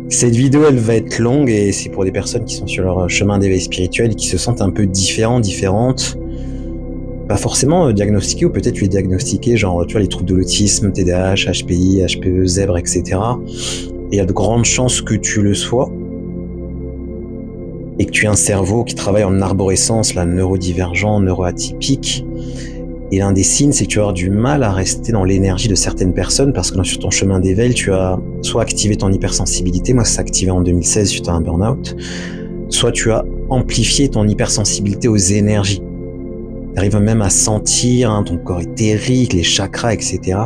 Cette vidéo, elle va être longue et c'est pour des personnes qui sont sur leur chemin d'éveil spirituel et qui se sentent un peu différentes. Pas forcément diagnostiquées, ou peut-être tu es diagnostiqué, genre, tu vois, les troubles de l'autisme, TDAH, HPI, HPE, zèbre, etc. Et il y a de grandes chances que tu le sois et que tu aies un cerveau qui travaille en arborescence, là, neurodivergent, neuroatypique. Et l'un des signes, c'est que tu vas avoir du mal à rester dans l'énergie de certaines personnes parce que sur ton chemin d'éveil, tu as soit activé ton hypersensibilité, moi ça s'est activé en 2016 suite à un burn-out, soit tu as amplifié ton hypersensibilité aux énergies. Tu arrives même à sentir ton corps éthérique, les chakras, etc.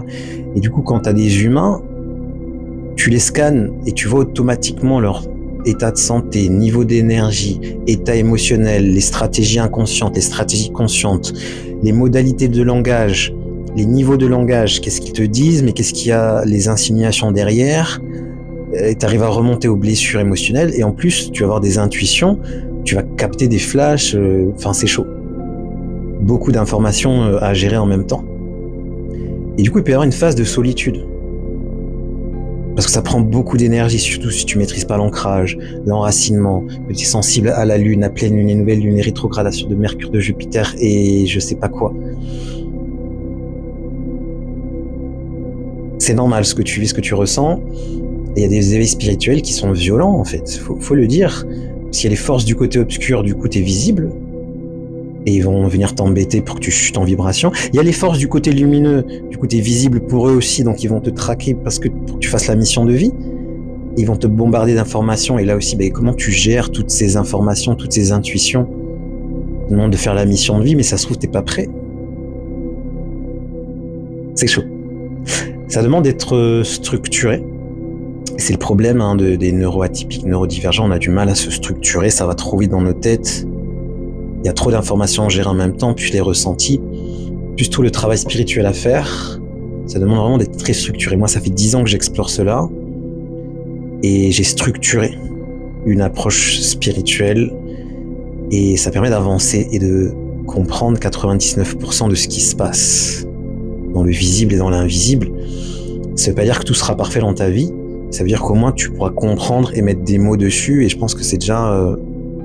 Et du coup, quand tu as des humains, tu les scannes et tu vois automatiquement leur état de santé, niveau d'énergie, état émotionnel, les stratégies inconscientes, les stratégies conscientes, les modalités de langage, les niveaux de langage, qu'est-ce qu'ils te disent, mais qu'est-ce qu'il y a, les insinuations derrière, et tu arrives à remonter aux blessures émotionnelles, et en plus, tu vas avoir des intuitions, tu vas capter des flashs, c'est chaud. Beaucoup d'informations à gérer en même temps. Et du coup, il peut y avoir une phase de solitude. Parce que ça prend beaucoup d'énergie, surtout si tu maîtrises pas l'ancrage, l'enracinement, que tu es sensible à la lune, à pleine lune, les nouvelles lunes, les rétrogradations de Mercure, de Jupiter et je sais pas quoi. C'est normal ce que tu vis, ce que tu ressens. Et il y a des éveils spirituels qui sont violents en fait, faut le dire. Parce qu'il y a les forces du côté obscur, du coup t'es visible. Et ils vont venir t'embêter pour que tu chutes en vibration. Il y a les forces du côté lumineux, du coup t'es visible pour eux aussi, donc ils vont te traquer pour que tu fasses la mission de vie. Ils vont te bombarder d'informations, et là aussi, comment tu gères toutes ces informations, toutes ces intuitions? Ils te demandent de faire la mission de vie, mais ça se trouve, t'es pas prêt. C'est chaud. Ça demande d'être structuré. C'est le problème des neuroatypiques, neurodivergents, on a du mal à se structurer, ça va trop vite dans nos têtes. Il y a trop d'informations à gérer en même temps, puis les ressentis, plus tout le travail spirituel à faire. Ça demande vraiment d'être très structuré. Moi, ça fait 10 ans que j'explore cela. Et j'ai structuré une approche spirituelle. Et ça permet d'avancer et de comprendre 99% de ce qui se passe dans le visible et dans l'invisible. Ça veut pas dire que tout sera parfait dans ta vie. Ça veut dire qu'au moins tu pourras comprendre et mettre des mots dessus. Et je pense que c'est déjà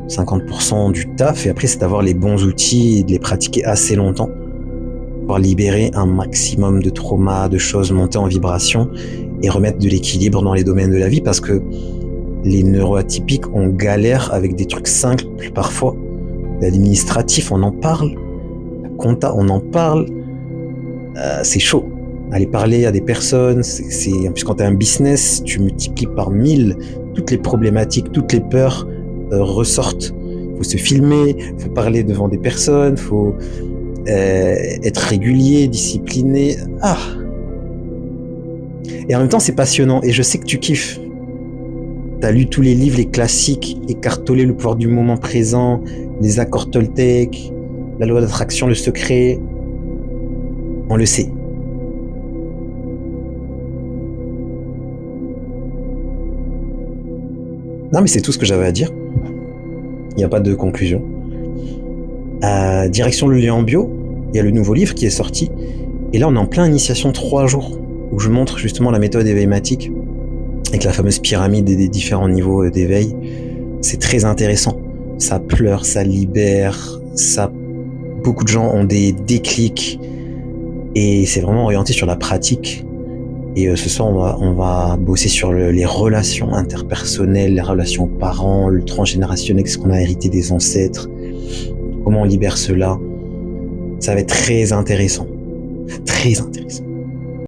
50% du taf, et après c'est d'avoir les bons outils et de les pratiquer assez longtemps pour libérer un maximum de traumas, de choses, monter en vibration et remettre de l'équilibre dans les domaines de la vie, parce que les neuroatypiques, on galère avec des trucs simples parfois. L'administratif, on en parle, la compta, on en parle, c'est chaud. Aller parler à des personnes, en plus quand tu as un business, tu multiplies par 1000 toutes les problématiques, toutes les peurs ressortent. Il faut se filmer, il faut parler devant des personnes, il faut être régulier, discipliné. Et en même temps, c'est passionnant et je sais que tu kiffes. T'as lu tous les livres, les classiques, Eckhart Tolle, le pouvoir du moment présent, les accords Toltec, la loi d'attraction, le secret. On le sait. Non, mais c'est tout ce que j'avais à dire. Il n'y a pas de conclusion. Direction le lien en bio, il y a le nouveau livre qui est sorti. Et là, on est en plein initiation 3 jours, où je montre justement la méthode éveilmatique, avec la fameuse pyramide des différents niveaux d'éveil. C'est très intéressant. Ça pleure, ça libère, beaucoup de gens ont des déclics. Et c'est vraiment orienté sur la pratique. Et ce soir, on va bosser sur les relations interpersonnelles, les relations parents, le transgénérationnel, ce qu'on a hérité des ancêtres, comment on libère cela. Ça va être très intéressant. Très intéressant.